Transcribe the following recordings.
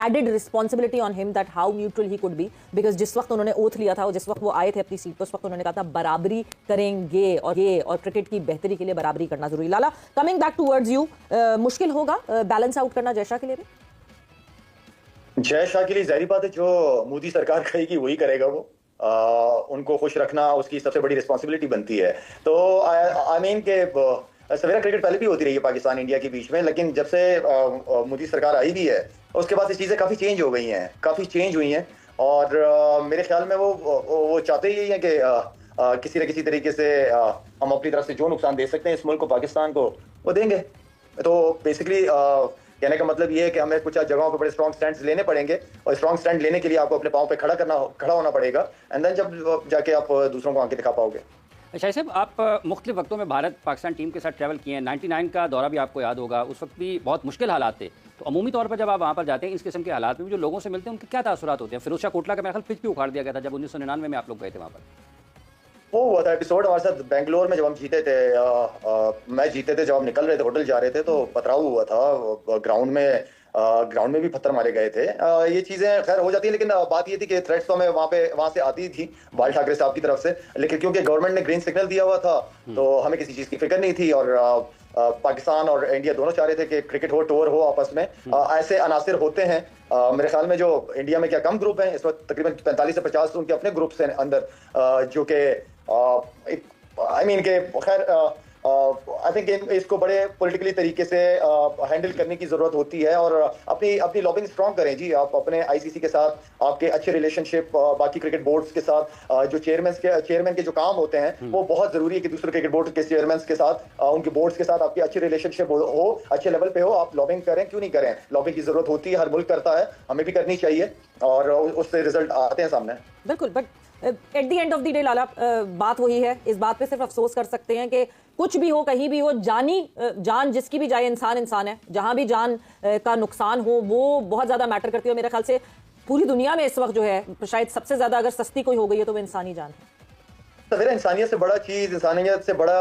Added responsibility on him that how neutral he could be, because जिस वक्त उन्होंने oath लिया था और जिस वक्त वो आए थे अपनी सीट पर, उस वक्त उन्होंने कहा था बराबरी करेंगे और क्रिकेट की बेहतरी के लिए बराबरी करना जरूरी। लाला, कमिंग बैक टूवर्ड्स यू, मुश्किल होगा बैलेंस आउट करना जय शाह के लिए भी? जय शाह के लिए जाहिर बात है जो मोदी सरकार कहेगी वही करेगा वो। उनको खुश रखना उसकी सबसे बड़ी रिस्पॉन्सिबिलिटी बनती है। तो आई मीन के सवेरा क्रिकेट पहले भी होती रही है पाकिस्तान इंडिया के बीच में, लेकिन जब से मोदी सरकार आई भी है उसके बाद ये चीज़ें काफ़ी चेंज हो गई हैं, काफ़ी चेंज हुई हैं। और मेरे ख्याल में वो चाहते ही है कि किसी न किसी तरीके से हम अपनी तरफ से जो नुकसान दे सकते हैं इस मुल्क को, पाकिस्तान को, वो देंगे। तो बेसिकली कहने का मतलब ये है कि हमें कुछ जगहों पर बड़े स्ट्रॉन्ग स्टैंड लेने पड़ेंगे, और स्ट्रॉन्ग स्टैंड लेने के लिए आपको अपने पाँव पे खड़ा होना पड़ेगा, एंड देन जब जाके आप दूसरों को आंखें दिखा पाओगे। शाहिद साहब, आप मुख्तलिफ वक्तों में भारत पाकिस्तान टीम के साथ ट्रैवल किए हैं। 99 का दौरा भी आपको याद होगा, उस वक्त भी बहुत मुश्किल हालात थे। तो अमूमी तौर पर जब आप वहाँ पर जाते हैं इस किस्म के हालात में जो लोगों से मिलते हैं, उनके क्या तासुरात होते हैं? फिरोज शाह कोटला का मेरा ख्याल पिच भी उखाड़ दिया गया था जब 1999 में आप लोग गए थे वहाँ पर। वो हुआ था एपिसोड हमारे साथ बेंगलोर में, जब हम जीते थे, मैच जीते थे, जब हम निकल रहे थे होटल जा रहे थे तो पथराव हुआ था ग्राउंड में भी पत्थर मारे गए थे। ये चीजें खैर हो जाती है, लेकिन बात ये थी कि थ्रेट्स तो हमें वहां से आती थी बाल ठाकरे साहब की तरफ से, लेकिन क्योंकि गवर्नमेंट ने ग्रीन सिग्नल दिया हुआ था तो हमें किसी चीज की फिक्र नहीं थी। और पाकिस्तान और इंडिया दोनों चाह रहे थे कि क्रिकेट हो, टूर हो आपस में। ऐसे अनासिर होते हैं मेरे ख्याल में, जो इंडिया में क्या कम ग्रुप हैं इस वक्त, तकरीबन 45 से 50 उनके अपने ग्रुप्स हैं अंदर, जो कि आई मीन के खैर आई थिंक इसको बड़े पॉलिटिकली तरीके से हैंडल करने की जरूरत होती है। और अपनी लॉबिंग स्ट्रॉन्ग करें जी, आप अपने आईसीसी के साथ आपके अच्छे रिलेशनशिप बाकी क्रिकेट बोर्ड्स के साथ, जो चेयरमैन के जो काम होते हैं वो बहुत जरूरी है कि दूसरे क्रिकेट बोर्ड के चेयरमैन के साथ, उनके बोर्ड्स के साथ आपकी अच्छी रिलेशनशिप हो, अच्छे लेवल पे हो। आप लॉबिंग करें, क्यों नहीं करें? लॉबिंग की जरूरत होती है, हर मुल्क करता है, हमें भी करनी चाहिए और उससे रिजल्ट आते हैं सामने। बिल्कुल, but at the end of the day लाला, बात वही है, इस बात पे सिर्फ अफसोस कर सकते हैं कि कुछ भी हो, कहीं भी हो, जान जिसकी भी जाए, इंसान है। जहां भी जान का नुकसान हो वो बहुत ज्यादा मैटर करती है। मेरे ख्याल से पूरी दुनिया में इस वक्त जो है शायद सबसे ज्यादा अगर सस्ती कोई हो गई है तो वो इंसानी जान है। सवेरा इंसानियत से बड़ा चीज, इंसानियत से बड़ा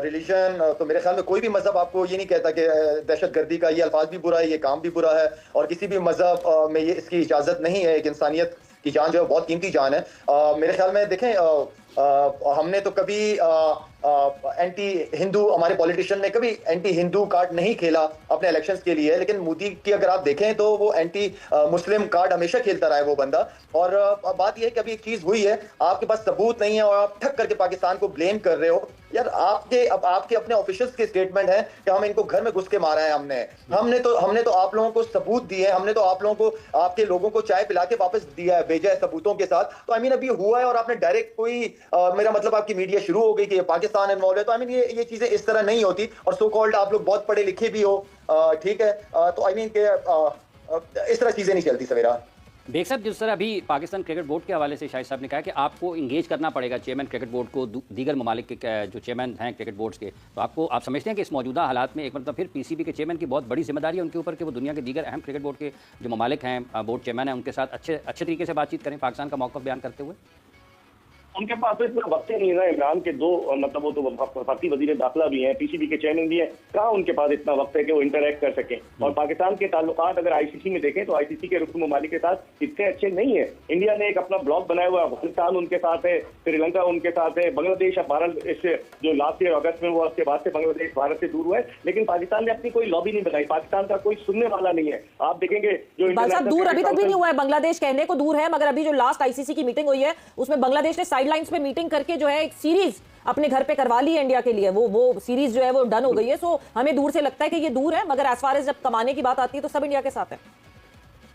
रिलीजन, तो मेरे ख्याल में कोई भी मजहब आपको ये नहीं कहता कि दहशतगर्दी का ये अल्फाज भी बुरा है, ये काम भी बुरा है, और किसी भी मजहब में ये इसकी इजाजत नहीं है। एक इंसानियत की जान जो है बहुत कीमती जान है। मेरे ख्याल में देखें, हमने तो कभी एंटी हिंदू, हमारे पॉलिटिशियन ने कभी एंटी हिंदू कार्ड नहीं खेला अपने इलेक्शंस के लिए, लेकिन मोदी की अगर आप देखें तो वो एंटी मुस्लिम कार्ड हमेशा खेलता रहा है वो बंदा। और बात यह है कि अभी एक चीज हुई है, आपके पास सबूत नहीं है और आप ठक करके पाकिस्तान को ब्लेम कर रहे हो। यार आपके अपने ऑफिशियल्स के स्टेटमेंट है कि हम इनको घर में घुस के मारा है। हमने तो आप लोगों को सबूत दिए हैं, हमने तो आप लोगों को, आपके लोगों को चाय पिला के वापस दिया है, भेजा है सबूतों के साथ। तो आई मीन अभी हुआ है और आपने डायरेक्ट कोई मेरा मतलब आपकी मीडिया शुरू हो गई कि पाकिस्तान इन्वॉल्व है। तो आई मीन ये चीजें इस तरह नहीं होती, और सो कॉल्ड आप लोग बहुत पढ़े लिखे भी हो, ठीक है, तो आई मीन इस तरह चीजें नहीं चलती सवेरा। बेग साहब, जिस तरह अभी पाकिस्तान क्रिकेट बोर्ड के हवाले से शाहिद साहब ने कहा कि आपको इंगेज करना पड़ेगा चेयरमैन क्रिकेट बोर्ड को, दीगर ममालिक के जो चेयरमैन हैं क्रिकेट बोर्ड्स के, तो आप समझते हैं कि इस मौजूदा हालात में एक मतलब फिर पीसीबी के चेयरमैन की बहुत बड़ी जिम्मेदारी है उनके ऊपर कि वो दुनिया के दीगर अहम क्रिकेट बोर्ड के जो ममालिक हैं, बोर्ड चेयरमैन हैं, उनके साथ अच्छे तरीके से बातचीत करें पाकिस्तान का मौक़िफ़ बयान करते हुए? उनके पास तो इतना वक्त ही नहीं है। इमरान के दो मतलब वो तो वफाकी वजीर दाखिला भी हैं, पीसीबी के चेयरमैन भी हैं, कहाँ उनके पास इतना वक्त है कि वो इंटरेक्ट कर सकें। और पाकिस्तान के ताल्लुकात अगर आईसीसी में देखें तो आईसीसी के रुकन ममालिक के साथ इतने अच्छे नहीं है। इंडिया ने एक अपना ब्लॉक बनाया हुआ है, अफगानिस्तान उनके साथ है, श्रीलंका उनके साथ है, बांग्लादेश, भारत जो लास्ट ईयर अगस्त में हुआ उसके बाद से बांग्लादेश भारत से दूर हुआ है, लेकिन पाकिस्तान ने अपनी कोई लॉबी नहीं बनाई, पाकिस्तान का कोई सुनने वाला नहीं है। आप देखेंगे जो दूर अभी तक भी नहीं हुआ है, बांग्लादेश कहने को दूर है, मगर अभी जो लास्ट आईसीसी की मीटिंग हुई है उसमें बांग्लादेश ने साइडलाइंस पे मीटिंग करके जो है एक सीरीज अपने घर पे करवा ली है इंडिया के लिए। वो सीरीज जो है वो डन हो गई है। सो हमें दूर से लगता है कि ये दूर है, मगर एज फार एज जब कमाने की बात आती है तो सब इंडिया के साथ है।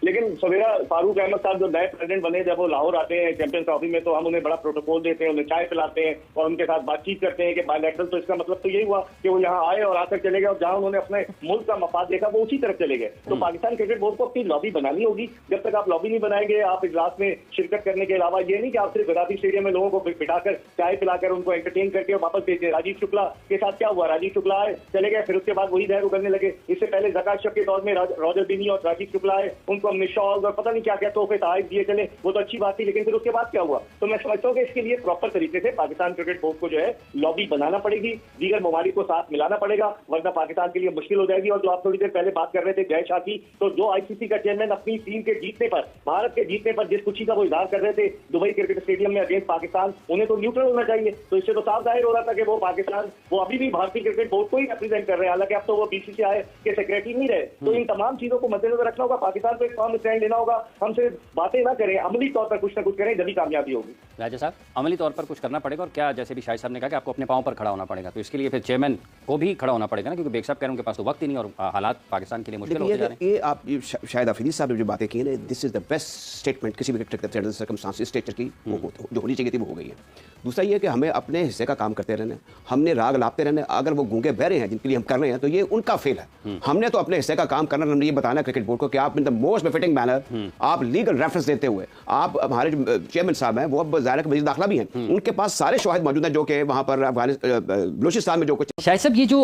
लेकिन सवेरा फारूक अहमद साहब जो नए प्रेसिडेंट बने, जब वो लाहौर आते हैं चैंपियंस ट्रॉफी में, तो हम उन्हें बड़ा प्रोटोकॉल देते हैं, उन्हें चाय पिलाते हैं और उनके साथ बातचीत करते हैं कि बायलैटरल। तो इसका मतलब तो यही हुआ कि वो यहाँ आए और आकर चले गए, और जहां उन्होंने अपने मुल्क का मफाद देखा वो उसी तरफ चले गए। तो पाकिस्तान क्रिकेट बोर्ड को अपनी लॉबी बनानी होगी। जब तक आप लॉबी नहीं बनाएंगे, आप इजलास में शिरकत करने के अलावा ये नहीं कि आप सिर्फ गद्दाफी स्टेडियम में लोगों को बिठाकर चाय पिलाकर उनको एंटरटेन करके वापस भेज दें। राजीव शुक्ला के साथ क्या हुआ? राजीव शुक्ला आए, चले गए, फिर उसके बाद वही लहर उगलने लगे। इससे पहले जका अशरफ के दौर में रॉजर बिनी और राजीव शुक्ला आए, उनको हमने शॉल और पता नहीं क्या क्या तोहफे तोहफे दिए चले, वो तो अच्छी बात थी, लेकिन फिर उसके बाद क्या हुआ? तो मैं समझता हूँ कि इसके लिए प्रॉपर तरीके से पाकिस्तान क्रिकेट बोर्ड को जो है लॉबी बनाना पड़ेगी, दीगर ममालिक को साथ मिलाना पड़ेगा, वरना पाकिस्तान के लिए मुश्किल हो जाएगी। और जो आप थोड़ी देर पहले बात कर रहे थे जय शाह की, तो जो आईसीसी का चेयरमैन अपनी टीम के जीतने पर, भारत के जीतने पर जिस खुशी का वो इजहार कर रहे थे दुबई क्रिकेट स्टेडियम में अगेंस्ट पाकिस्तान, उन्हें तो न्यूट्रल होना चाहिए। तो इससे तो साफ जाहिर हो रहा था कि वो पाकिस्तान, वो अभी भी भारतीय क्रिकेट बोर्ड को ही रिप्रेजेंट कर रहे हैं, हालांकि अब तो वो बीसीसीआई के सेक्रेटरी नहीं रहे। तो इन तमाम चीजों को मद्देनजर रखना होगा, पाकिस्तान को एक फॉर्म स्टैंड लेना होगा, हम सिर्फ बातें ना करें, अमली तौर पर कुछ ना कुछ करें, जभी कामयाबी होगी। राजा साहब, अमली तौर पर कुछ करना पड़ेगा, और क्या जैसे भी शाहिद साहब ने कहा कि आपको अपने पाँव पर खड़ा होना पड़ेगा, तो इसके लिए फिर चेयरमैन को भी खड़ा होना पड़ेगा ना, क्योंकि बेग साहब कह रहे हैं उनके पास तो वक्त ही नहीं और हालात पाकिस्तान के लिए मुश्किल होते जा रहे हैं। ये आप शायद आफरीदी साहब ने जो बातें की है, this is the best statement किसी भी सर्कमस्टांसेस स्टेचर की जो होनी चाहिए थी वो हो गई है। दूसरा ये कि हमें अपने हिस्से का काम करते रहना, हमने राग लापते रहना। अगर वो गूंगे बहरे हैं जिनके लिए हम कर रहे हैं तो ये उनका फेल है। हमने तो अपने हिस्से का काम करना, हमने ये बताना क्रिकेट बोर्ड को कि आप in the most befitting manner आप लीगल रेफरेंस देते हुए, आप हमारे चेयरमैन साहब हैं, वो अब ज़ाहिर वज़ीर दाखिला भी हैं, उनके पास सारे शवाहिद मौजूद हैं जो कि वहाँ पर बलूचिस्तान में जो कुछ। शाहिद साहब, ये जो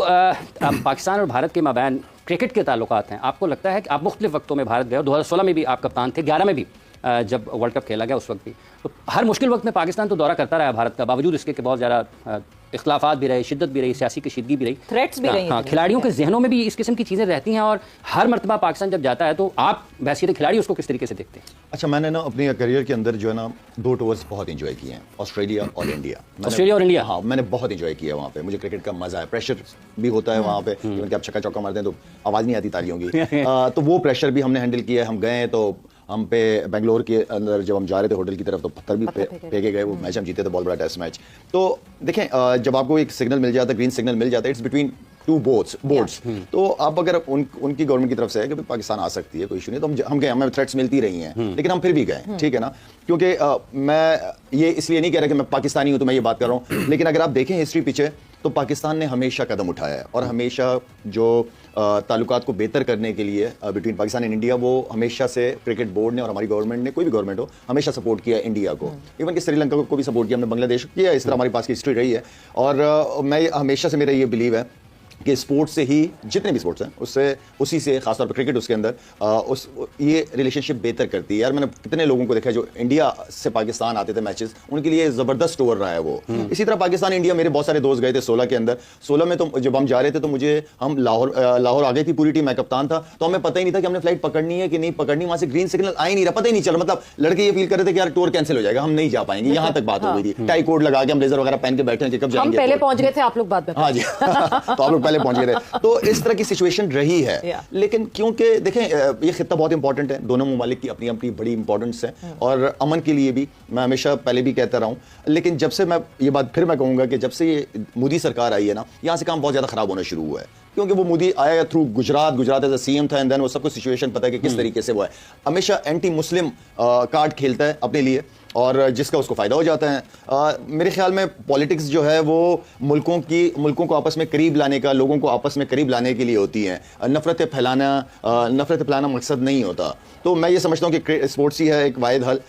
पाकिस्तान और भारत के माबैन क्रिकेट के ताल्लुकात हैं, आपको लगता है कि आप मुख्तलिफ वक्तों में भारत गए और 2016 में भी आप कप्तान थे, 11 में भी जब वर्ल्ड कप खेला गया उस वक्त भी, तो हर मुश्किल वक्त में पाकिस्तान तो दौरा करता रहा भारत का, बावजूद इसके कि बहुत ज़्यादा इख्तलाफात भी रहे, शिद्दत भी रही, सियासी कशीदगी भी रही, थ्रेट्स भी रही। हाँ, खिलाड़ियों के जहनों में भी इस किस्म की चीज़ें रहती हैं, और हर मरतबा पाकिस्तान जब जाता है तो आप वैसे खिलाड़ी उसको किस तरीके से देखते हैं? अच्छा, मैंने ना अपने करियर के अंदर जो है ना 2 टूर्स बहुत इंजॉय किए हैं, ऑस्ट्रेलिया और इंडिया। ऑस्ट्रेलिया और इंडिया? हाँ, मैंने बहुत इंजॉय किया वहाँ पे, मुझे क्रिकेट का मजा है, प्रेशर भी होता है वहाँ पे, क्योंकि आप छक्का चौका मारते हैं तो आवाज़ नहीं आती तालियों की, तो वो प्रेशर भी हमने हैंडल किया। हम गए तो हम पे बेंगलोर के अंदर जब हम जा रहे थे होटल की तरफ तो पत्थर भी फेंके गए, वो मैच हम जीते थे, बहुत बड़ा टेस्ट मैच। तो देखें, जब आपको एक सिग्नल मिल जाता है, ग्रीन सिग्नल मिल जाता है, इट्स बिटवीन 2 बोर्ड्स, तो आप अगर उनकी गवर्नमेंट की तरफ से है कि पाकिस्तान आ सकती है, कोई इशू नहीं, तो हम गए, हमें थ्रेट्स मिलती रही हैं, लेकिन हम फिर भी गए, ठीक है ना, क्योंकि मैं ये इसलिए नहीं कह रहा कि मैं पाकिस्तानी हूं तो मैं ये बात कर रहा हूं, लेकिन अगर आप देखें हिस्ट्री पीछे तो पाकिस्तान ने हमेशा कदम उठाया है, और हमेशा जो ताल्लुकात को बेहतर करने के लिए बिटवीन पाकिस्तान एंड इंडिया, वो हमेशा से क्रिकेट बोर्ड ने और हमारी गवर्नमेंट ने, कोई भी गवर्नमेंट हो, हमेशा सपोर्ट किया इंडिया को, इवन कि श्रीलंका को भी सपोर्ट किया, हमने बांग्लादेश को किया, इस तरह हमारे पास की हिस्ट्री रही है। और मैं हमेशा से मेरा ये बिलीव है कि स्पोर्ट्स से ही, जितने भी स्पोर्ट्स हैं उससे, उसी से खासतौर पर क्रिकेट उसके अंदर ये रिलेशनशिप बेहतर करती है। यार मैंने कितने लोगों को देखा जो इंडिया से पाकिस्तान आते थे मैचेस, उनके लिए ज़बरदस्त टूर रहा है वो। इसी तरह पाकिस्तान इंडिया, मेरे बहुत सारे दोस्त गए थे 16 के अंदर, 16 में तो जब हम जा रहे थे तो मुझे, हम लाहौर आ गई थी पूरी टीम, मैं कप्तान था, तो हमें पता ही नहीं था कि हमने फ्लाइट पकड़नी है कि नहीं पकड़नी, वहां से ग्रीन सिग्नल आ ही नहीं रहा, पता ही नहीं चला। मतलब लड़के ये फील कर रहे थे कि यार टूर कैंसिल हो जाएगा, हम नहीं जा पाएंगे, यहाँ तक बात हो गई थी। टाई कोड लगा के हम ब्लेजर वगैरह पहन के बैठे हैं, कब जाएंगे, हम पहले पहुंच गए थे, आप लोग बाद में। हाँ जी तो आप लोग पहले पहुंच गए थे। तो इस तरह की सिचुएशन रही है, लेकिन क्योंकि देखें ये खित्ता बहुत इंपॉर्टेंट है, दोनों ममालिक की अपनी अपनी बड़ी इंपॉर्टेंस है, और अमन के लिए भी मैं हमेशा पहले भी कहता रहा हूं, लेकिन जब से मैं ये बात फिर मैं कहूंगा कि जब से ये मोदी सरकार आई है ना, यहां से काम बहुत ज्यादा खराब होना शुरू हुआ है, क्योंकि वो मोदी आया थ्रू गुजरात एज सीएम था, एंड देन वो सबको सिचुएशन पता है कि किस तरीके से वो है, हमेशा एंटी मुस्लिम कार्ड खेलता है अपने लिए, और जिसका उसको फायदा हो जाता है। मेरे ख्याल में पॉलिटिक्स जो है वो मुल्कों को आपस में करीब लाने का, लोगों को आपस में करीब लाने के लिए होती है, नफरत फैलाना मकसद नहीं होता। तो मैं ये समझता हूँ कि स्पोर्ट्स ही है एक वाहिद हल,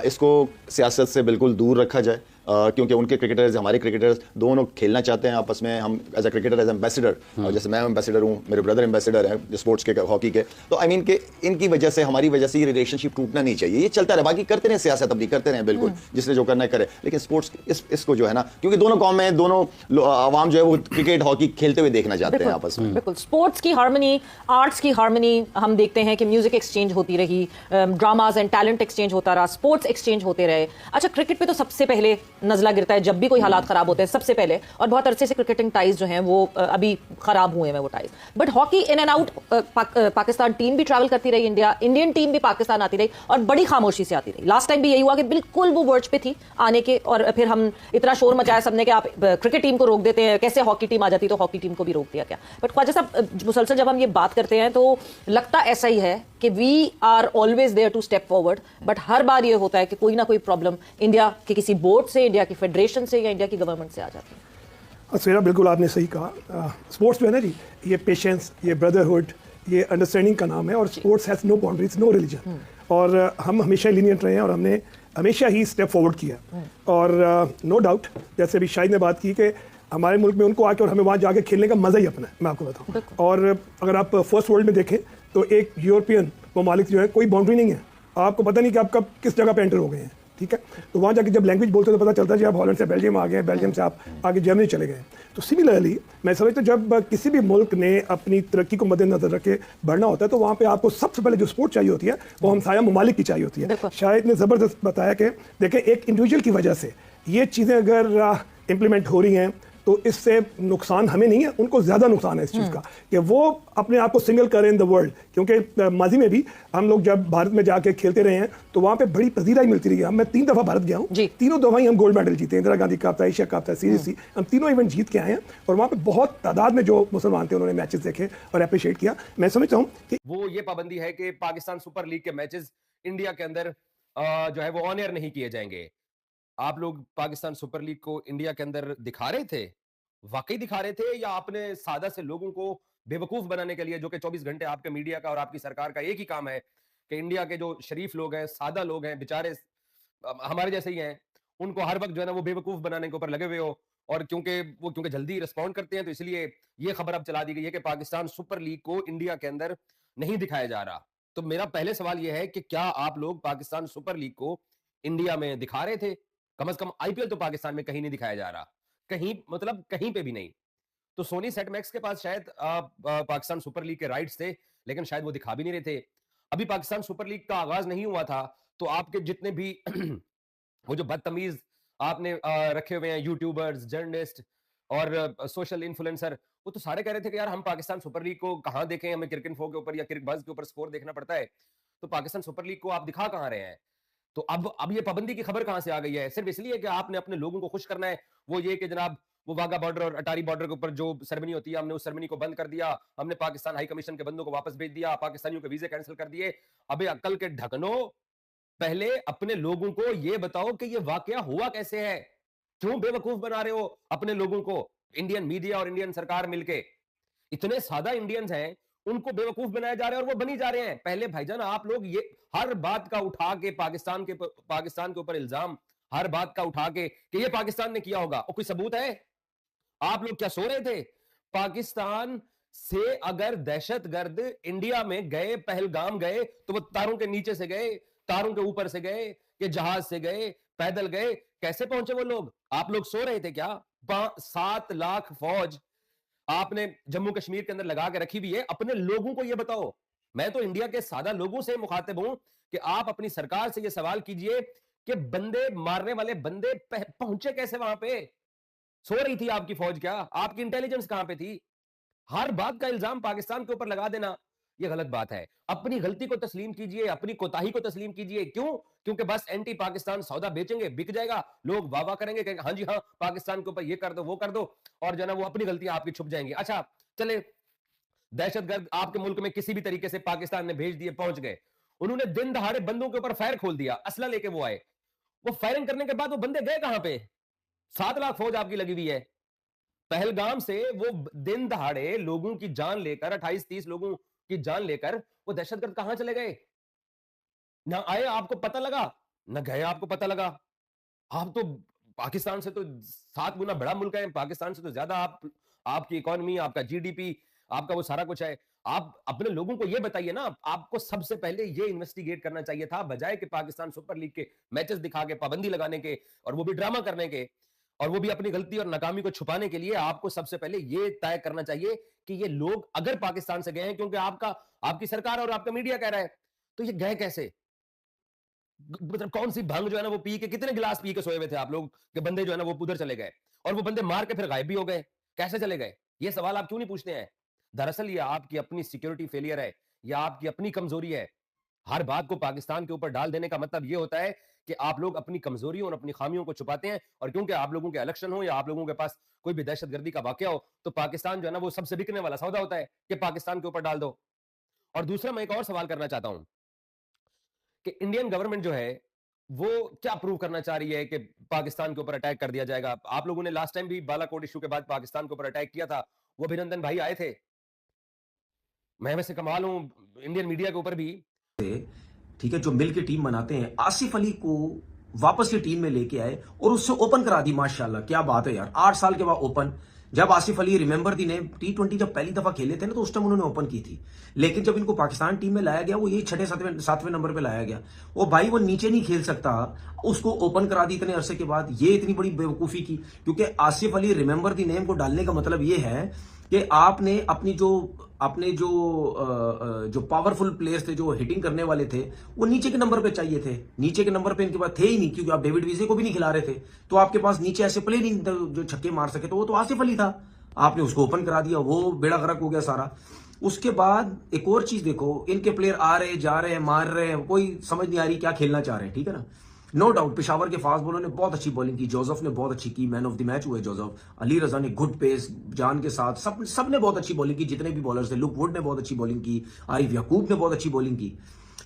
इसको सियासत से बिल्कुल दूर रखा जाए, क्योंकि उनके क्रिकेटर्स, हमारे क्रिकेटर्स दोनों खेलना चाहते हैं आपस में। हम as a cricketer, as ambassador, जैसे मैं एम्बेसडर हूँ, मेरे ब्रदर एम्बेसडर हैं स्पोर्ट्स के, हॉकी के, तो आई मीन के इनकी वजह से, हमारी वजह से ये रिलेशनशिप टूटना नहीं चाहिए, ये चलता रहे। बाकी करते रहे सियासत अपनी, करते रहे बिल्कुल, जिसने जो करना है करे, लेकिन स्पोर्ट्स इसको जो है ना, क्योंकि दोनों कौम में दोनों आवाम जो है वो क्रिकेट हॉकी खेलते हुए देखना चाहते हैं आपस में। बिल्कुल, स्पोर्ट्स की हार्मनी, आर्ट्स की हार्मनी, हम देखते हैं कि म्यूजिक एक्सचेंज होती रही, ड्रामाज एंड टैलेंट एक्सचेंज होता रहा, स्पोर्ट्स एक्सचेंज होते रहे। अच्छा, क्रिकेट पे तो सबसे पहले नजला गिरता है जब भी कोई हालात खराब होते हैं, सबसे पहले, और बहुत अरसे से क्रिकेटिंग टाइज जो हैं वो अभी खराब हुए हैं वो ties, but hockey in and out, Pakistan team भी ट्रैवल करती रही, इंडियन टीम भी पाकिस्तान आती रही, और बड़ी खामोशी से आती रही। लास्ट टाइम भी यही हुआ कि बिल्कुल वो वर्ज पे थी आने के, और फिर हम इतना शोर मचाया सबने कि आप क्रिकेट टीम को रोक देते हैं, कैसे हॉकी टीम आ जाती तो हॉकी टीम को भी रोक दिया क्या। बट ख्वाजा साहब, मुसलसल जब हम ये बात करते हैं तो लगता ऐसा ही है कि we are always there to step forward, but हर बार ये होता है कि कोई ना कोई प्रॉब्लम इंडिया के किसी बोर्ड से, इंडिया की फेडरेशन से या इंडिया की गवर्नमेंट से आ जाती है। सेरा, बिल्कुल आपने सही कहा। स्पोर्ट्स जो है ना जी, ये पेशेंस, ये ब्रदरहुड, ये अंडरस्टैंडिंग का नाम है, और sports has no boundaries, no religion, और हम हमेशा लीनियंट रहे हैं, और हमने हमेशा ही स्टेप फॉरवर्ड किया। और नो डाउट, जैसे अभी शाहिद ने बात की कि हमारे मुल्क में उनको आके और हमें वहाँ जाके खेलने का मज़ा ही अपना है, मैं आपको बताऊँ। और अगर आप फर्स्ट वर्ल्ड में देखें तो एक यूरोपियन ममालिक जो है कोई बाउंड्री नहीं है, आपको पता नहीं कि आप कब किस जगह पे एंटर हो गए हैं, ठीक है। तो वहाँ जाके जब लैंग्वेज बोलते हैं तो पता चलता है कि आप हॉलैंड से बेल्जियम आ गए हैं, बेल्जियम से आप आगे जर्मनी चले गए। तो सिमिलरली मैं समझता हूँ जब किसी भी मुल्क ने अपनी तरक्की को मद्देनजर रख के बढ़ना होता है तो वहाँ पे आपको सबसे पहले जो सपोर्ट चाहिए होती है वो हमसाया ममालिक की चाहिए होती है। शायद ने ज़बरदस्त बताया कि देखें एक इंडिविजुअल की वजह से ये चीज़ें अगर इम्प्लीमेंट हो रही हैं तो इससे नुकसान हमें नहीं है, उनको ज़्यादा नुकसान है इस चीज़ का कि वो अपने आप को सिंगल करें इन द वर्ल्ड। क्योंकि माजी में भी हम लोग जब भारत में जाके खेलते रहे हैं तो वहाँ पे बड़ी पजीराई मिलती रही है। मैं 3 दफ़ा भारत गया हूँ, तीनों दफ़ा ही हम गोल्ड मेडल जीते, इंदिरा गांधी कप था, एशिया कप था, सीरीसी, हम तीनों इवेंट जीत के आए हैं। और वहाँ पे बहुत तादाद में जो मुसलमान थे उन्होंने मैचेस देखे और अप्रिशिएट किया। मैं समझता हूँ कि वो ये पाबंदी है कि पाकिस्तान सुपर लीग के मैचेस इंडिया के अंदर जो है वो ऑन एयर नहीं किए जाएंगे। आप लोग पाकिस्तान सुपर लीग को इंडिया के अंदर दिखा रहे थे, वाकई दिखा रहे थे, या आपने सादा से लोगों को बेवकूफ बनाने के लिए, जो कि 24 घंटे आपके मीडिया का और आपकी सरकार का एक ही काम है कि इंडिया के जो शरीफ लोग हैं, सादा लोग हैं, बेचारे हमारे जैसे ही हैं, उनको हर वक्त जो है ना वो बेवकूफ बनाने के ऊपर लगे हुए हो। और क्योंकि जल्दी रिस्पॉन्ड करते हैं तो इसलिए ये खबर अब चला दी गई है कि पाकिस्तान सुपर लीग को इंडिया के अंदर नहीं दिखाया जा रहा। तो मेरा पहले सवाल यह है कि क्या आप लोग पाकिस्तान सुपर लीग को इंडिया में दिखा रहे थे? कम से कम आईपीएल तो पाकिस्तान में कहीं नहीं दिखाया जा रहा, कहीं मतलब कहीं पे भी नहीं। तो सोनी सेट मैक्स के पास शायद पाकिस्तान सुपर लीग के राइट्स थे, लेकिन शायद वो दिखा भी नहीं रहे थे। अभी पाकिस्तान सुपर लीग का आगाज नहीं हुआ था तो आपके जितने भी वो जो बदतमीज आपने रखे हुए हैं यूट्यूबर्स, जर्नलिस्ट और सोशल इन्फ्लुएंसर, वो तो सारे कह रहे थे कि यार हम पाकिस्तान सुपर लीग को कहां देखें, हमें क्रिकेट इन्फो के ऊपर या क्रिकेट बज़ के ऊपर स्कोर देखना पड़ता है। तो पाकिस्तान सुपर लीग को आप दिखा कहां रहे हैं? तो अब ये पाबंदी की खबर कहां से आ गई है? सिर्फ इसलिए कि आपने अपने लोगों को खुश करना है। वो ये कि जनाब वो वाघा बॉर्डर और अटारी बॉर्डर के ऊपर जो सेरेमनी होती है, हमने उस सेरेमनी को बंद कर दिया, हमने पाकिस्तान हाई कमीशन के बंदों को वापस भेज दिया, पाकिस्तानियों के वीजे कैंसिल कर दिए। अबे अक्ल के ढकनो, पहले अपने लोगों को ये बताओ कि ये वाकया हुआ कैसे है। क्यों बेवकूफ बना रहे हो अपने लोगों को? इंडियन मीडिया और इंडियन सरकार मिलके इतने सादा इंडियंस हैं, उनको बेवकूफ बनाया जा रहा है और वो बनी जा रहे हैं। पहले भाईजान आप लोग ये हर बात का उठा के पाकिस्तान के ऊपर इल्जाम, हर बात का उठा के कि ये पाकिस्तान ने किया होगा, और कोई सबूत है? आप लोग क्या सो रहे थे? पाकिस्तान से अगर दहशतगर्द इंडिया में गए, पहलगाम गए, तो वो तारों के नीचे से गए, तारों के ऊपर से गए, कि जहाज से गए, पैदल गए? कैसे पहुंचे वो लोग? आप लोग सो रहे थे क्या? 7 लाख फौज आपने जम्मू कश्मीर के अंदर लगा के रखी हुई है। अपने लोगों को यह बताओ। मैं तो इंडिया के सादा लोगों से मुखातिब हूं कि आप अपनी सरकार से यह सवाल कीजिए कि बंदे मारने वाले बंदे पहुंचे कैसे वहां पे? सो रही थी आपकी फौज क्या? आपकी इंटेलिजेंस कहां पे थी? हर बात का इल्जाम पाकिस्तान के ऊपर लगा देना यह गलत बात है। अपनी गलती को तस्लीम कीजिए, अपनी कोताही को तस्लीम कीजिए। क्यों? क्योंकि बस एंटी पाकिस्तान सौदा बेचेंगे, बिक जाएगा, लोग वाह वाह करेंगे, कहेंगे हाँ जी हाँ पाकिस्तान के ऊपर ये कर दो, वो कर दो, और जो ना वो अपनी गलतियां आपकी छुप जाएंगी। अच्छा चले, दहशतगर्द आपके मुल्क में किसी भी तरीके से पाकिस्तान ने भेज दिए, पहुंच गए, उन्होंने दिन दहाड़े बंदों के ऊपर फायर खोल दिया, असला लेके वो आए, वो फायरिंग करने के बाद वो बंदे गए कहां पे? 7 लाख फौज आपकी लगी हुई है। पहलगाम से वो दिन दहाड़े लोगों की जान लेकर, 28-30 लोगों की जान लेकर वो दहशतगर्द कहां चले गए? ना आए आपको पता लगा, ना गए आपको पता लगा। आप तो पाकिस्तान से तो 7 गुना बड़ा मुल्क है, पाकिस्तान से तो ज्यादा आपकी इकोनॉमी, आपका जीडीपी, आपका वो सारा कुछ है। आप अपने लोगों को ये बताइए ना, आपको सबसे पहले ये इन्वेस्टिगेट करना चाहिए था, बजाय कि पाकिस्तान सुपर लीग के मैचेस दिखा के, पाबंदी लगाने के, और वो भी ड्रामा करने के, और वो भी अपनी गलती और नाकामी को छुपाने के लिए। आपको सबसे पहले ये तय करना चाहिए कि ये लोग अगर पाकिस्तान से गए हैं, क्योंकि आपकी सरकार और आपका मीडिया कह रहा है, तो ये गए कैसे? मतलब कौन सी भंग जो है ना वो पी के, कितने गिलास पी के सोए हुए थे आप लोग कि बंदे जो है ना वो उधर चले गए, और वो बंदे मार के फिर गायब भी हो गए? कैसे चले गए? ये सवाल आप क्यों नहीं पूछते हैं? दरअसल ये आपकी अपनी सिक्योरिटी फेलियर है, या आपकी अपनी कमजोरी है। हर बात को पाकिस्तान के ऊपर डाल देने का मतलब यह होता है कि आप लोग अपनी कमजोरियों और अपनी खामियों को छुपाते हैं, और क्योंकि आप लोगों के इलेक्शन हो या आप लोगों के पास कोई भी दहशतगर्दी का वाकया हो, तो पाकिस्तान जो है ना वो सबसे बिकने वाला सौदा होता है कि पाकिस्तान के ऊपर डाल दो। और दूसरा मैं एक और सवाल करना चाहता हूं कि इंडियन गवर्नमेंट जो है वो क्या प्रूव करना चाह रही है कि पाकिस्तान के ऊपर अटैक कर दिया जाएगा? आप लोगों ने लास्ट टाइम भी बालाकोट इशू के बाद पाकिस्तान के ऊपर अटैक किया था, वो अभिनंदन भाई आए थे। मैं वैसे कमाल हूं इंडियन मीडिया के ऊपर भी, ठीक है, जो मिल के टीम बनाते हैं, आसिफ अली को वापस ये टीम में लेके आए और उससे ओपन करा दी। माशाल्लाह क्या बात है यार, 8 साल के बाद ओपन। जब Asif Ali, remember the name, T20 जब पहली दफा खेले थे ना तो उस टाइम उन्होंने ओपन की थी, लेकिन जब इनको पाकिस्तान टीम में लाया गया वो यही 6, 7वें नंबर पे लाया गया। वो भाई वो नीचे नहीं खेल सकता, उसको ओपन करा दी इतने अरसे के बाद। ये इतनी बड़ी बेवकूफ़ी की, क्योंकि Asif Ali, remember the name को डालने का मतलब ये है कि आपने अपने जो पावरफुल प्लेयर्स थे, जो हिटिंग करने वाले थे, वो नीचे के नंबर पे चाहिए थे। नीचे के नंबर पे इनके पास थे ही नहीं, क्योंकि आप डेविड विजे को भी नहीं खिला रहे थे, तो आपके पास नीचे ऐसे प्लेयर नहीं जो छक्के मार सके, तो वो तो आसिफ अली था। आपने उसको ओपन करा दिया, वो बेड़ा गर्क हो गया सारा। उसके बाद एक और चीज देखो, इनके प्लेयर आ रहे जा रहे हैं, मार रहे हैं, कोई समझ नहीं आ रही क्या खेलना चाह रहे हैं, ठीक है ना। नो डाउट पेशावर के फास्ट बॉलर ने बहुत अच्छी बॉलिंग की, जोसेफ ने बहुत अच्छी की, मैन ऑफ द मैच हुए जोसेफ। अली रजा ने गुड पेस, जान के साथ, सब ने बहुत अच्छी बॉलिंग की, जितने भी बॉलर्स थे। लुक वुड ने बहुत अच्छी बॉलिंग की, आरिफ याकूब ने बहुत अच्छी बॉलिंग की,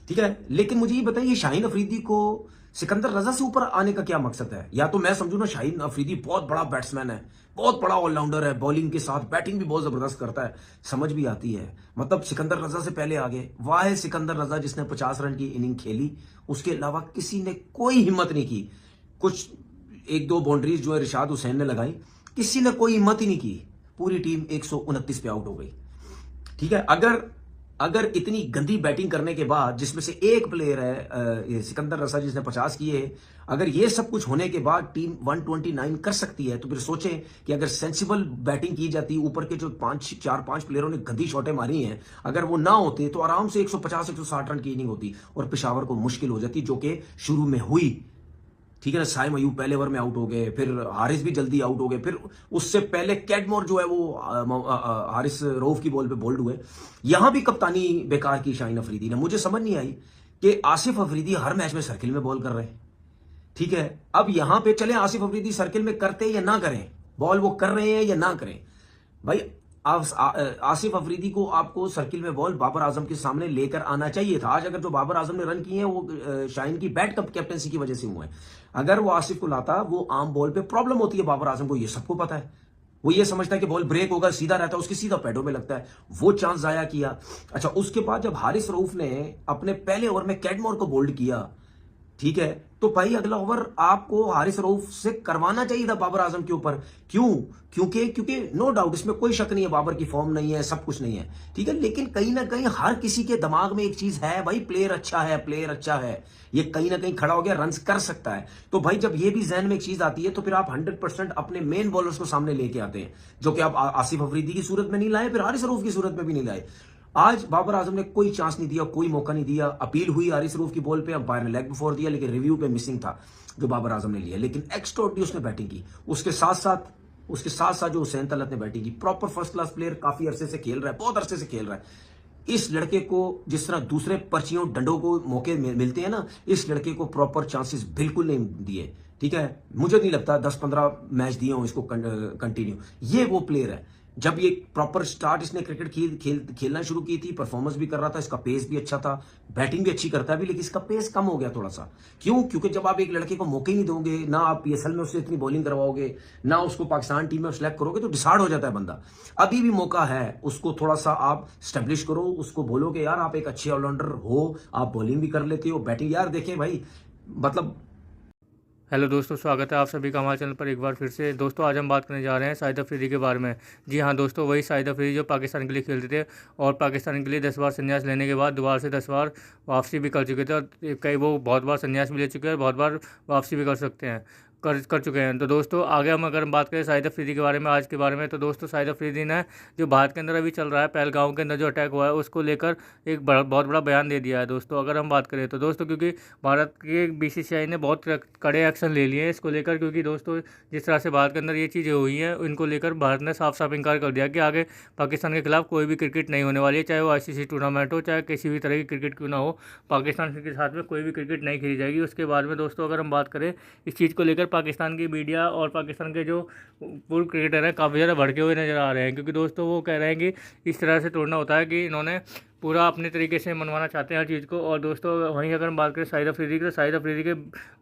ठीक है। लेकिन मुझे ये बताइए, शाहीन अफरीदी को सिकंदर रजा से ऊपर आने का क्या मकसद है? या तो मैं समझू ना, शाहीन अफरीदी बहुत बड़ा बैट्समैन है, बहुत बड़ा ऑलराउंडर है, बॉलिंग के साथ बैटिंग भी बहुत जबरदस्त करता है, समझ भी आती है, मतलब सिकंदर रजा से पहले आगे। वाह है सिकंदर रजा जिसने 50 रन की इनिंग खेली, उसके अलावा किसी ने कोई हिम्मत नहीं की। कुछ 1-2 बाउंड्रीज जो है रिशाद हुसैन ने लगाई, किसी ने कोई हिम्मत ही नहीं की। पूरी टीम 129 पे आउट हो गई, ठीक है। अगर इतनी गंदी बैटिंग करने के बाद, जिसमें से एक प्लेयर है सिकंदर रजा जिसने 50 किए, अगर ये सब कुछ होने के बाद टीम 129 कर सकती है, तो फिर सोचें कि अगर सेंसिबल बैटिंग की जाती, ऊपर के जो 4-5 प्लेयरों ने गंदी शॉटें मारी हैं, अगर वो ना होते तो आराम से 150-160 रन की इनिंग होती और पेशावर को मुश्किल हो जाती, जो कि शुरू में हुई, ठीक है ना। साइम अयूब पहले ओवर में आउट हो गए, फिर हारिस भी जल्दी आउट हो गए, फिर उससे पहले कैडमोर जो है वो हारिस रऊफ की बॉल पे बोल्ड हुए। यहां भी कप्तानी बेकार की शाहीन अफरीदी ने। मुझे समझ नहीं आई कि आसिफ अफरीदी हर मैच में सर्किल में बॉल कर रहे हैं, ठीक है। अब यहां पे चले, आसिफ अफरीदी सर्किल में करते या ना करें बॉल, वो कर रहे हैं या ना करें भाई। आसिफ अफरीदी को आपको सर्किल में बॉल बाबर आजम के सामने लेकर आना चाहिए था। आज अगर जो बाबर आजम ने रन किए हैं वो शाहीन की बैट कैप्टनसी की वजह से हुए हैं। अगर वो आसिफ को लाता, वो आम बॉल पे प्रॉब्लम होती है बाबर आजम को, ये सबको पता है। वो ये समझता है कि बॉल ब्रेक होगा, सीधा रहता है, उसके सीधा पैडों में लगता है, वो चांस जाया किया। अच्छा, उसके बाद जब हारिस रऊफ ने अपने पहले ओवर में कैडमोर को बोल्ड किया, ठीक है, तो भाई अगला ओवर आपको हारिस रऊफ से करवाना चाहिए था बाबर आजम के ऊपर। क्यों? क्योंकि नो डाउट इसमें कोई शक नहीं है, बाबर की फॉर्म नहीं है, सब कुछ नहीं है, ठीक है। लेकिन कहीं ना कहीं हर किसी के दिमाग में एक चीज है भाई, प्लेयर अच्छा है, ये कहीं ना कहीं खड़ा हो गया, रन कर सकता है। तो भाई जब ये भी जहन में एक चीज आती है, तो फिर आप 100% अपने मेन बॉलर्स को सामने लेके आते हैं, जो कि आप आसिफ अफरीदी की सूरत में नहीं लाए, फिर हारिस रऊफ की सूरत में भी नहीं लाए। आज बाबर आजम ने कोई चांस नहीं दिया, कोई मौका नहीं दिया। अपील हुई हारिस रऊफ की बॉल पे, अंपायर ने लेग बिफोर दिया, लेकिन रिव्यू पे मिसिंग था जो बाबर आजम ने लिया। लेकिन एक्स्ट्राऑर्डिनरी उसने बैटिंग की। उसके साथ साथ जो हुसैन तलत ने बैटिंग की, प्रॉपर फर्स्ट क्लास प्लेयर, काफी अरसे से खेल रहा है, बहुत अरसे से खेल रहा है। इस लड़के को जिस तरह दूसरे पर्चियों डंडों को मौके मिलते हैं ना, इस लड़के को प्रॉपर चांसेस बिल्कुल नहीं दिए, ठीक है। मुझे नहीं लगता 10-15 मैच दिए हों इसको कंटिन्यू। ये वो प्लेयर है, जब ये प्रॉपर स्टार्ट इसने क्रिकेट खेलना शुरू की थी, परफॉर्मेंस भी कर रहा था, इसका पेस भी अच्छा था, बैटिंग भी अच्छी करता है भी, लेकिन इसका पेस कम हो गया थोड़ा सा। क्यों? क्योंकि जब आप एक लड़के को मौके ही नहीं दोगे, ना आप PSL में उससे इतनी बॉलिंग करवाओगे, ना उसको पाकिस्तान टीम में सिलेक्ट करोगे, तो डिसार्ड हो जाता है बंदा। अभी भी मौका है, उसको थोड़ा सा आप स्टेब्लिश करो, उसको बोलो कि यार आप एक अच्छे ऑलराउंडर हो, आप बॉलिंग भी कर लेते हो, बैटिंग, यार देखें भाई, मतलब। हेलो दोस्तों, स्वागत है आप सभी का हमारे चैनल पर एक बार फिर से। दोस्तों आज हम बात करने जा रहे हैं शाहिद अफरीदी के बारे में। जी हाँ दोस्तों, वही शाहिद अफरीदी जो पाकिस्तान के लिए खेलते थे और पाकिस्तान के लिए 10 बार संन्यास लेने के बाद दोबारा से 10 बार वापसी भी कर चुके थे, और कई वो बहुत बार संन्यास भी ले चुके हैं, बहुत बार वापसी भी कर सकते हैं, कर चुके हैं। तो दोस्तों आगे अगर हम बात करें शाहिद अफरीदी के बारे में, आज के बारे में, तो दोस्तों शाहिद अफरीदी ने जो भारत के अंदर अभी चल रहा है, पहलगांव के अंदर जो अटैक हुआ है, उसको लेकर एक बहुत बड़ा बयान दे दिया है दोस्तों। अगर हम बात करें तो दोस्तों, क्योंकि भारत के BCCI ने बहुत कड़े एक्शन ले लिए हैं इसको लेकर, क्योंकि दोस्तों जिस तरह से भारत के अंदर ये चीज़ें हुई हैं, इनको लेकर भारत ने साफ साफ इनकार कर दिया कि आगे पाकिस्तान के खिलाफ कोई भी क्रिकेट नहीं होने वाली है, चाहे वो ICC टूर्नामेंट हो, चाहे किसी भी तरह की क्रिकेट क्यों ना हो, पाकिस्तान के साथ में कोई भी क्रिकेट नहीं खेली जाएगी। उसके बाद में दोस्तों अगर हम बात करें इस चीज़ को लेकर, पाकिस्तान की मीडिया और पाकिस्तान के जो पूर्व क्रिकेटर हैं काफ़ी ज़्यादा भड़के हुए नज़र आ रहे हैं, क्योंकि दोस्तों वो कह रहे हैं कि इस तरह से तोड़ना होता है कि इन्होंने पूरा अपने तरीके से मनवाना चाहते हैं हर चीज़ को। और दोस्तों वहीं अगर हम बात करें शाहिद अफरीदी की, तो शाहिद अफरीदी के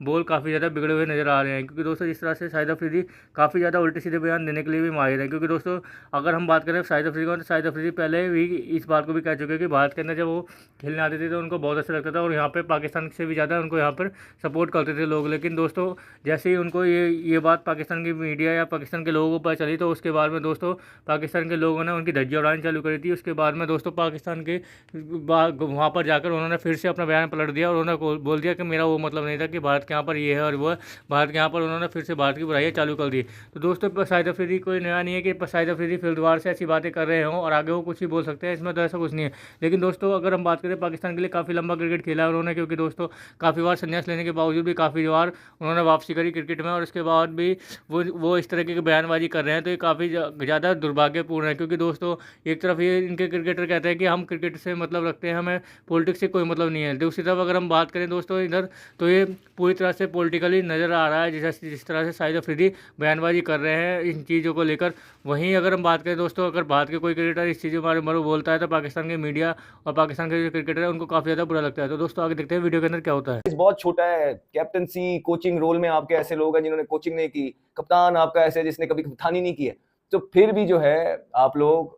बॉल काफ़ी ज़्यादा बिगड़े हुए नज़र आ रहे हैं, क्योंकि दोस्तों जिस तरह से शाहिद अफरीदी काफ़ी ज़्यादा उल्टे सीधे बयान देने के लिए भी माहिर है। क्योंकि दोस्तों अगर हम बात करें शाहिद अफरीदी का, तो शाहिद अफरीदी पहले भी इस बात को भी कह चुके हैं कि भारत के अंदर जब वो खेलने आते थे तो उनको बहुत अच्छा लगता था, और यहाँ पर पाकिस्तान से भी ज़्यादा उनको यहाँ पर सपोर्ट करते थे लोग। लेकिन दोस्तों जैसे ही उनको ये बात पाकिस्तान की मीडिया या पाकिस्तान के लोगों को पता चली, तो उसके बाद में दोस्तों पाकिस्तान के लोगों ने उनकी धज्जियां उड़ानी चालू करी थी। उसके बाद में दोस्तों पाकिस्तान के वहाँ पर जाकर उन्होंने फिर से अपना बयान पलट दिया, और उन्होंने बोल दिया कि मेरा वो मतलब नहीं था कि भारत के यहाँ पर ये है और वो है। भारत के यहाँ पर उन्होंने फिर से भारत की बुराइयाँ चालू कर दी। तो दोस्तों शाहिद अफरीदी कोई नया नहीं है कि शाहिद अफरीदी फील्डवार से ऐसी बातें कर रहे हों और आगे वो कुछ भी बोल सकते हैं, इसमें तो ऐसा कुछ नहीं है। लेकिन दोस्तों अगर हम बात करें, पाकिस्तान के लिए काफ़ी लंबा क्रिकेट खेला है उन्होंने, क्योंकि दोस्तों काफ़ी बार संन्यास लेने के बावजूद भी काफ़ी बार उन्होंने वापसी करी क्रिकेट में, और उसके बाद भी वो इस तरह की बयानबाजी कर रहे हैं, तो ये काफ़ी ज़्यादा दुर्भाग्यपूर्ण है। क्योंकि दोस्तों एक तरफ ये इनके क्रिकेटर कहते हैं कि हम क्रिकेट से मतलब रखते हैं, हमें पॉलिटिक्स से कोई मतलब नहीं है। दूसरी तरफ अगर हम बात करें दोस्तों इधर, तो ये पूरी तरह से पॉलिटिकली नज़र आ रहा है, जिस तरह से शाहिद अफरीदी बयानबाजी कर रहे हैं इन चीज़ों को लेकर। वहीं अगर हम बात करें दोस्तों, अगर भारत के कोई क्रिकेटर इस चीज़ के बारे में बोलता है, तो पाकिस्तान के मीडिया और पाकिस्तान के जो क्रिकेटर है उनको काफ़ी ज़्यादा बुरा लगता है। तो दोस्तों आगे देखते हैं वीडियो के अंदर क्या होता है। बहुत छोटा है, कैप्टनसी कोचिंग रोल में आपके ऐसे लोग हैं जिन्होंने कोचिंग नहीं की, कप्तान आपका ऐसे जिसने कभी कप्तानी नहीं की है, तो फिर भी जो है आप लोग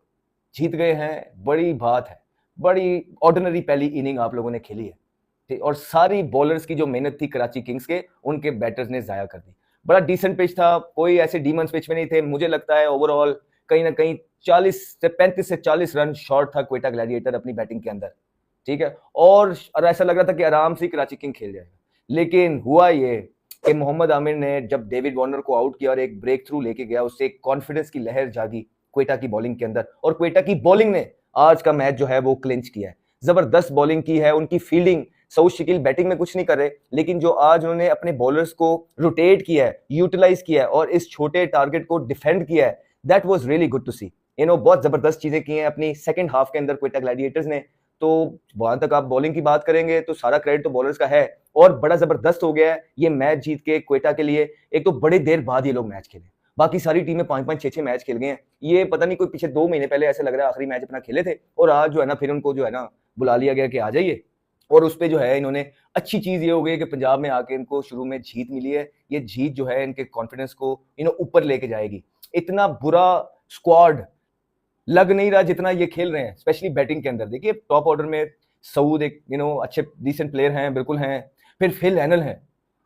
जीत गए हैं। बड़ी बात है, बड़ी ऑर्डिनरी पहली इनिंग आप लोगों ने खेली है, ठीक। और सारी बॉलर्स की जो मेहनत थी कराची किंग्स के, उनके बैटर्स ने जाया कर दी। बड़ा डिसेंट पिच था, कोई ऐसे डीमंस पिच में नहीं थे। मुझे लगता है ओवरऑल कहीं ना कहीं 35 से 40 रन शॉर्ट था क्वेटा ग्लैडिएटर अपनी बैटिंग के अंदर, ठीक है। और ऐसा लग रहा था कि आराम से कराची किंग खेल जाएगा। लेकिन हुआ ये कि मोहम्मद आमिर ने जब डेविड वार्नर को आउट किया और एक ब्रेक थ्रू लेके गया, उससे एक कॉन्फिडेंस की लहर जागी क्वेटा की बॉलिंग के अंदर, और क्वेटा की बॉलिंग ने आज का मैच जो है वो क्लिंच किया है। जबरदस्त बॉलिंग की है उनकी, फील्डिंग सऊद शकील बैटिंग में कुछ नहीं कर रहे, लेकिन जो आज उन्होंने अपने बॉलर्स को रोटेट किया है, यूटिलाइज किया है और इस छोटे टारगेट को डिफेंड किया है, that was really good to see. बहुत जबरदस्त चीजें की हैं अपनी सेकंड हाफ के अंदर क्वेटा ग्लैडिएटर्स ने। तो वहां तक आप बॉलिंग की बात करेंगे तो सारा क्रेडिट तो बॉलर्स का है, और बड़ा जबरदस्त हो गया है ये मैच जीत के क्वेटा के लिए। एक तो बड़ी देर बाद ये लोग मैच खेले, बाकी सारी टीमें 5-5, 6-6 मैच खेल गए हैं। ये पता नहीं कोई पीछे 2 महीने पहले ऐसे लग रहा है आखिरी मैच अपना खेले थे, और आज जो है ना फिर उनको जो है ना बुला लिया गया कि आ जाइए। और उस पर जो है इन्होंने अच्छी चीज ये हो गई कि पंजाब में आके इनको शुरू में जीत मिली है। ये जीत जो है इनके कॉन्फिडेंस को ऊपर लेके जाएगी। इतना बुरा स्क्वाड लग नहीं रहा जितना ये खेल रहे हैं, स्पेशली बैटिंग के अंदर। देखिए टॉप ऑर्डर में सऊद एक अच्छे डिसेंट प्लेयर हैं, बिल्कुल हैं। फिर फिल एलन है,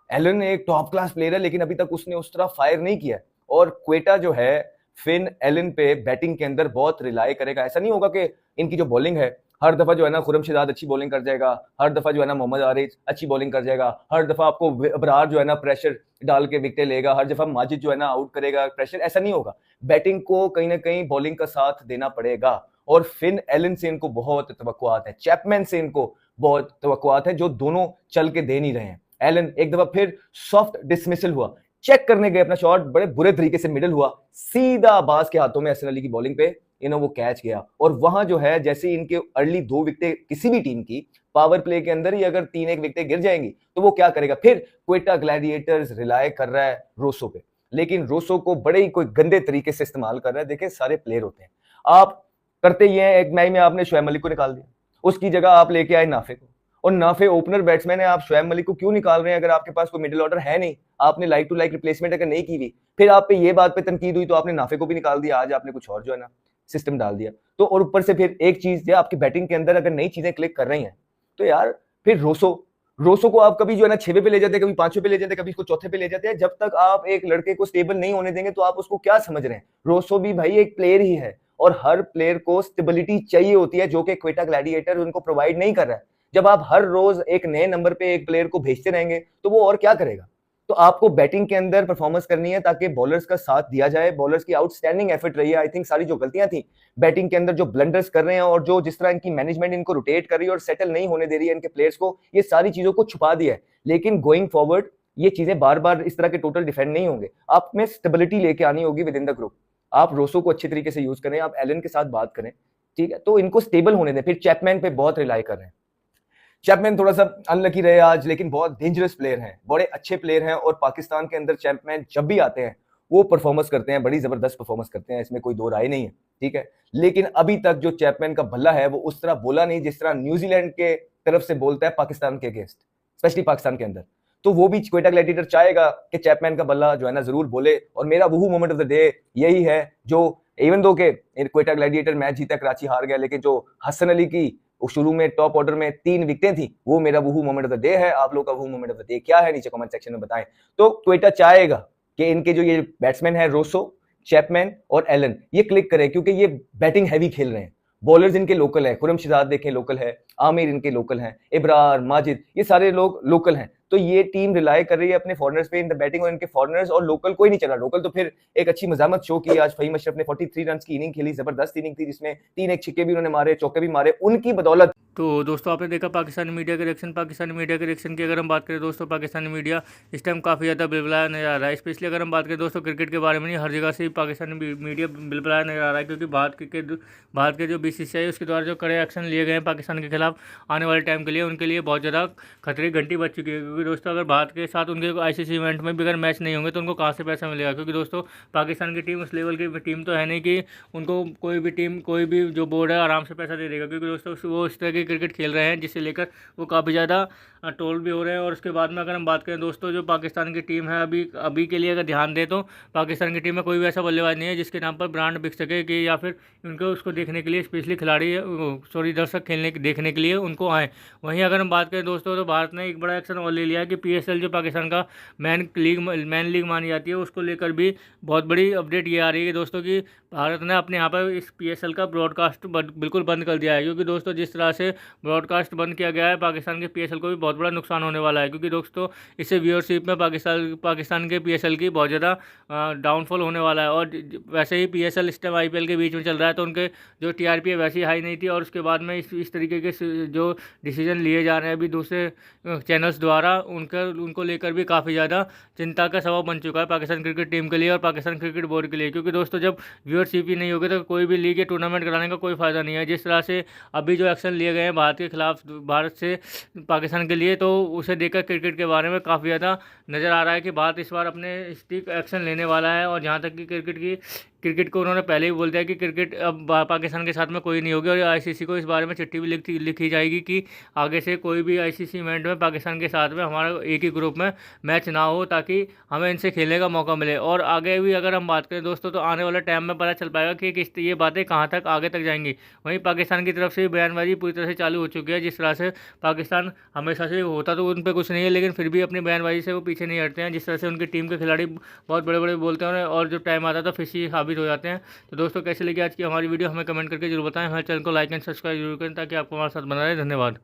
एलन एक टॉप क्लास प्लेयर है, लेकिन अभी तक उसने उस तरह फायर नहीं किया। और क्वेटा जो है फिन एलन पे बैटिंग के अंदर बहुत रिलाई करेगा। ऐसा नहीं होगा कि इनकी जो बॉलिंग है हर दफा जो है ना खुरमशिदाद अच्छी बॉलिंग कर जाएगा, हर दफा जो है ना मोहम्मद आरिफ अच्छी बॉलिंग कर जाएगा, हर दफा आपको अबरार जो है ना प्रेशर डाल के विकेट लेगा, हर दफा माजिद जो है ना आउट करेगा प्रेशर। ऐसा नहीं होगा, बैटिंग को कहीं ना कहीं बॉलिंग का साथ देना पड़ेगा। और फिन एलन से इनको बहुत तवक्कुआत है, चैपमैन से इनको बहुत तवक्कुआत है, जो दोनों चल के दे नहीं रहे हैं। एलन एक दफा फिर सॉफ्ट डिसमिसल हुआ, चेक करने गए अपना शॉट, बड़े बुरे तरीके से मिडल हुआ, सीधा अब्बास के हाथों में हसन अली की बॉलिंग पे वो कैच गया। और वहां जो है जैसे इनके अर्ली 2 विकेटें किसी भी टीम की पावर प्ले के अंदर ही अगर 3-1 विकेटें गिर जाएंगी तो वो क्या करेगा। फिर क्वेटा ग्लैडिएटर्स रिलाय कर रहा है रोसो पे, लेकिन रोसो को बड़े ही कोई गंदे तरीके से इस्तेमाल कर रहा है। देखिए सारे प्लेयर होते हैं, आप करते ही हैं। एक मैच में आपने शोएब मलिक को निकाल दिया, उसकी जगह आप लेके आए नाफे को, और नाफे ओपनर बैट्समैन है, आप शोएब मलिक को क्यों निकाल रहे हैं? अगर आपके पास कोई मिडिल ऑर्डर है नहीं, आपने लाइक टू लाइक रिप्लेसमेंट अगर नहीं की हुई, फिर आप पे ये बात पे तनकीद हुई तो आपने नाफे को भी निकाल दिया। आज आपने कुछ और जो है ना सिस्टम डाल दिया। तो और ऊपर से फिर एक चीज है, आपकी बैटिंग के अंदर अगर नई चीजें क्लिक कर रही हैं तो यार फिर रोसो को आप कभी जो है ना 6वें पे ले जाते हैं, कभी 5वें पे ले जाते हैं, कभी इसको चौथे पे ले जाते हैं। जब तक आप एक लड़के को स्टेबल नहीं होने देंगे तो आप उसको क्या समझ रहे हैं? रोसो भी भाई एक प्लेयर ही है, और हर प्लेयर को स्टेबिलिटी चाहिए होती है, जो कि क्वेटा ग्लैडिएटर उनको प्रोवाइड नहीं कर रहा है। जब आप हर रोज एक नए नंबर पे एक प्लेयर को भेजते रहेंगे तो वो और क्या करेगा? तो आपको बैटिंग के अंदर परफॉर्मेंस करनी है ताकि बॉलर्स का साथ दिया जाए। बॉलर्स की आउटस्टैंडिंग एफर्ट रही है। आई थिंक सारी जो गलतियां थी बैटिंग के अंदर, जो ब्लंडर्स कर रहे हैं और जो जिस तरह इनकी मैनेजमेंट इनको रोटेट कर रही है और सेटल नहीं होने दे रही है इनके प्लेयर्स को, ये सारी चीजों को छुपा दिया है। लेकिन गोइंग फॉरवर्ड ये चीजें बार बार इस तरह के टोटल डिफेंड नहीं होंगे, आप में स्टेबिलिटी लेके आनी होगी विद इन द ग्रुप। आप रोसो को अच्छे तरीके से यूज करें, आप एलन के साथ बात करें, ठीक है, तो इनको स्टेबल होने दें। फिर चैपमैन पे बहुत रिलाई कर रहे हैं, चैपमैन थोड़ा सा अनलकी रहे आज, लेकिन बहुत डेंजरस प्लेयर हैं, बड़े अच्छे प्लेयर हैं। और पाकिस्तान के अंदर चैपमैन जब भी आते हैं वो परफॉर्मेंस करते हैं, बड़ी जबरदस्त परफॉर्मेंस करते हैं, इसमें कोई दो राय नहीं है। ठीक है, लेकिन अभी तक जो चैपमैन का बल्ला है वो उस तरह बोला नहीं जिस तरह न्यूजीलैंड के तरफ से बोलता है पाकिस्तान के अगेंस्ट, स्पेशली पाकिस्तान के अंदर। तो वो भी क्वेटा ग्लैडिएटर चाहेगा कि चैपमैन का बल्ला जो है ना जरूर बोले, और मेरा वहू मोमेंट ऑफ द डे यही है जो इवन दो के क्वेटा ग्लैडिएटर मैच जीता, कराची हार गया, लेकिन जो हसन अली की शुरू में टॉप ऑर्डर में 3 विकेटें थी, वो मेरा वहू मोमेंट ऑफ द डे है। आप लोग का वहू मोमेंट ऑफ द डे क्या है, नीचे कमेंट सेक्शन में बताएं। तो क्वेटा चाहेगा कि इनके जो ये बैट्समैन है रोसो, चैपमैन और एलन, ये क्लिक करें, क्योंकि ये बैटिंग हैवी खेल रहे हैं। बॉलर्स इनके लोकल है, खुरम शहजाद देखें लोकल है, आमिर इनके लोकल हैं, इब्रार, माजिद, ये सारे लोग लोकल हैं। तो ये टीम रिलाई कर रही है अपने फॉरनर्स पे इन द बैटिंग, और इनके फॉरनर्स और लोकल कोई नहीं चला। लोकल तो फिर एक अच्छी मजामत शो की आज फहीम अशरफ ने 43 रन की इनिंग खेली, जबरदस्त इनिंग थी जिसमें 3 एक छिक्के भी उन्होंने मारे, चौके भी मारे, उनकी बदौलत। तो दोस्तों आपने देखा पाकिस्तानी मीडिया के रिएक्शन। पाकिस्तानी मीडिया के रिएक्शन की अगर हम बात करें दोस्तों, पाकिस्तानी मीडिया इस टाइम काफ़ी ज़्यादा बिलबलाया नजर आ रहा है। स्पेशली अगर हम बात करें दोस्तों क्रिकेट के बारे में, नहीं हर जगह से ही पाकिस्तानी मीडिया बिलबलाया नजर आ रहा है, क्योंकि भारत के जो BCCI उसके द्वारा जो कड़े एक्शन लिए गए हैं पाकिस्तान के खिलाफ आने वाले टाइम के लिए, उनके लिए बहुत ज़्यादा खतरे की घंटी बज चुकी है। क्योंकि दोस्तों अगर भारत के साथ उनके ICC इवेंट में भी अगर मैच नहीं होंगे तो उनको कहाँ से पैसा मिलेगा, क्योंकि दोस्तों पाकिस्तान की टीम उस लेवल की टीम तो है नहीं कि उनको कोई भी जो बोर्ड है आराम से पैसा दे देगा, क्योंकि दोस्तों वो इस तरह की क्रिकेट खेल रहे हैं जिसे लेकर वो काफ़ी ज़्यादा ट्रोल भी हो रहे हैं। और उसके बाद में अगर हम बात करें दोस्तों, जो पाकिस्तान की टीम है अभी के लिए अगर ध्यान दें तो पाकिस्तान की टीम में कोई भी ऐसा बल्लेबाज नहीं है जिसके नाम पर ब्रांड बिक सके कि या फिर उनको उसको देखने के लिए स्पेशली दर्शक देखने के लिए उनको आए। वहीं अगर हम बात करें दोस्तों, तो भारत ने एक बड़ा एक्शन और ले लिया है कि PSL जो पाकिस्तान का मैन लीग मानी जाती है, उसको लेकर भी बहुत बड़ी अपडेट ये आ रही है दोस्तों कि भारत ने अपने यहाँ पर इस PSL का ब्रॉडकास्ट बिल्कुल बंद कर दिया है। क्योंकि दोस्तों जिस तरह से ब्रॉडकास्ट बंद किया गया है, पाकिस्तान के PSL को भी बहुत बड़ा नुकसान होने वाला है, क्योंकि दोस्तों इससे व्यूअरशिप में पाकिस्तान के PSL की बहुत ज़्यादा डाउनफॉल होने वाला है। और वैसे ही PSL इस टाइम IPL के बीच में चल रहा है, तो उनके जो TRP है वैसी हाई नहीं थी, और उसके बाद में इस तरीके के जो डिसीजन लिए जा रहे हैं अभी दूसरे चैनल्स द्वारा, उनको लेकर भी काफ़ी ज़्यादा चिंता का सबब बन चुका है पाकिस्तान क्रिकेट टीम के लिए और पाकिस्तान क्रिकेट बोर्ड के लिए। क्योंकि दोस्तों जब व्यूअरशिप ही नहीं होगी तो कोई भी लीग या टूर्नामेंट कराने का कोई फ़ायदा नहीं है। जिस तरह से अभी जो एक्शन लिए गए हैं भारत के खिलाफ, भारत से पाकिस्तान के लिए, तो उसे देखकर क्रिकेट के बारे में काफ़ी ज़्यादा नज़र आ रहा है कि भारत इस बार अपने स्टिक एक्शन लेने वाला है। और जहाँ तक कि क्रिकेट को उन्होंने पहले ही बोल दिया कि क्रिकेट अब पाकिस्तान के साथ में कोई नहीं होगी, और ICC को इस बारे में चिट्ठी भी लिखी जाएगी कि आगे से कोई भी ICC इवेंट में पाकिस्तान के साथ में हमारा एक ही ग्रुप में मैच ना हो, ताकि हमें इनसे खेलने का मौका मिले। और आगे भी अगर हम बात करें दोस्तों, तो आने वाले टाइम में पता चल पाएगा कि ये बातें कहाँ तक आगे तक जाएंगी। वहीं पाकिस्तान की तरफ से बयानबाजी पूरी तरह से चालू हो चुकी है। जिस तरह से पाकिस्तान हमेशा से होता तो उन पर कुछ नहीं है, लेकिन फिर भी अपनी बयानबाजी से वो पीछे नहीं हटते हैं। जिस तरह से उनकी टीम के खिलाड़ी बहुत बड़े बड़े बोलते हैं और जब टाइम आता है तो फिशी साबित हो जाते हैं। तो दोस्तों कैसे लगी आज की हमारी वीडियो, हमें कमेंट करके जरूर बताएं। हमारे चैनल को लाइक एंड सब्सक्राइब जरूर करें ताकि आपको हमारे साथ बना रहे। धन्यवाद।